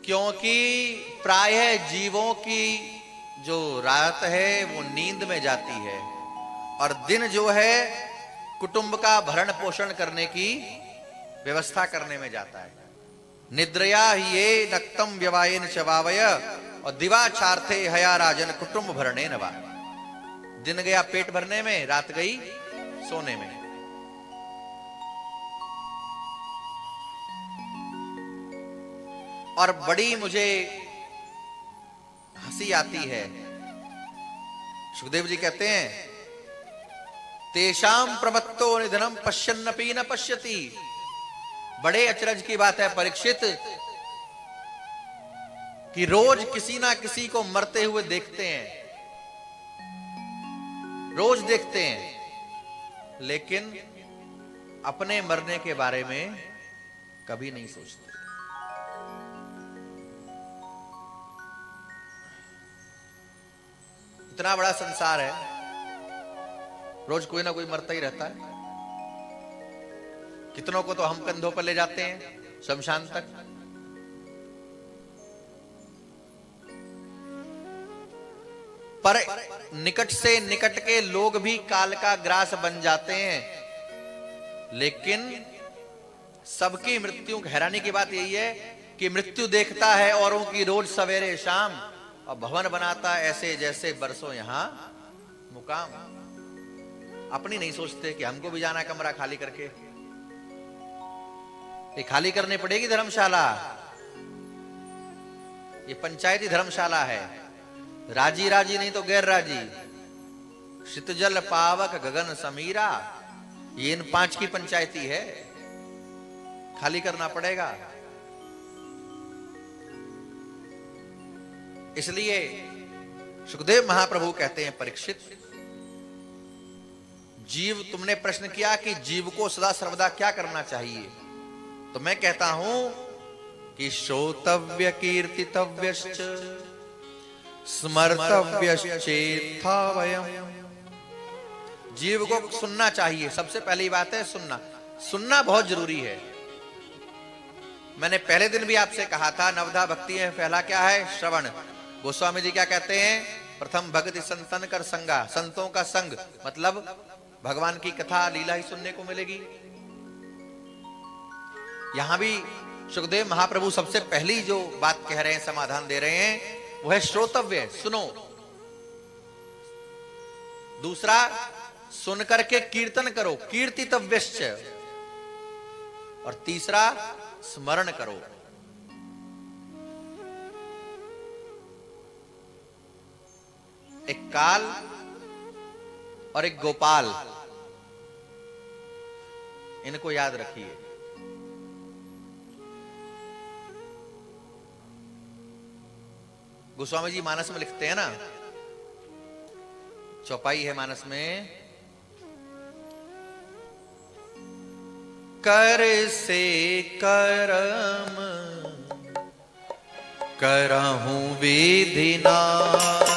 क्योंकि प्रायः जीवों की जो रात है वो नींद में जाती है और दिन जो है कुटुंब का भरण पोषण करने की व्यवस्था करने में जाता है। निद्रया ये नक्तम व्यवायेन चवावय और दिवाचार्थे हया राजन कुटुंब भरणे नवा। दिन गया पेट भरने में, रात गई सोने में। और बड़ी मुझे हंसी आती है, सुखदेव जी कहते हैं तेषाम प्रमत्तो निधनम पश्यन्नपि न पश्यति। बड़े अचरज की बात है परीक्षित कि रोज किसी ना किसी को मरते हुए देखते हैं, रोज देखते हैं, लेकिन अपने मरने के बारे में कभी नहीं सोचते। इतना बड़ा संसार है, रोज कोई ना कोई मरता ही रहता है। कितनों को तो हम कंधों पर ले जाते हैं शमशान तक। पर निकट से निकट के लोग भी काल का ग्रास बन जाते हैं, लेकिन सबकी मृत्यु, हैरानी की बात यही है कि मृत्यु देखता है औरों की रोज सवेरे शाम और भवन बनाता ऐसे जैसे बरसों यहां मुकाम। अपनी नहीं सोचते कि हमको भी जाना कमरा खाली करके। ये खाली करनी पड़ेगी धर्मशाला, ये पंचायती धर्मशाला है। राजी राजी नहीं तो गैर राजी। शीतजल पावक गगन समीरा, ये इन 5 की पंचायती है, खाली करना पड़ेगा। इसलिए सुखदेव महाप्रभु कहते हैं परीक्षित, जीव, तुमने प्रश्न किया कि जीव को सदा सर्वदा क्या करना चाहिए, तो मैं कहता हूं कि श्रोतव्य कीर्तितव्यश्च स्मर्तव्यश्चेत्थावयम्। जीव को सुनना चाहिए, सबसे पहली बात है सुनना। सुनना बहुत जरूरी है। मैंने पहले दिन भी आपसे कहा था, नवधा भक्ति में पहला क्या है? श्रवण। गोस्वामी जी क्या कहते हैं? प्रथम भक्ति संतन कर संगा, संतों का संग, मतलब भगवान की कथा लीला ही सुनने को मिलेगी। यहां भी सुखदेव महाप्रभु सबसे पहली जो बात कह रहे हैं, समाधान दे रहे हैं, वो है श्रोतव्य, सुनो। दूसरा, सुन करके कीर्तन करो, कीर्तितव्यश्च। और तीसरा, स्मरण करो। एक काल और एक गोपाल, इनको याद रखिए। गोस्वामी जी मानस में लिखते हैं ना, चौपाई है मानस में, कर से करम करहूं विधि नाम,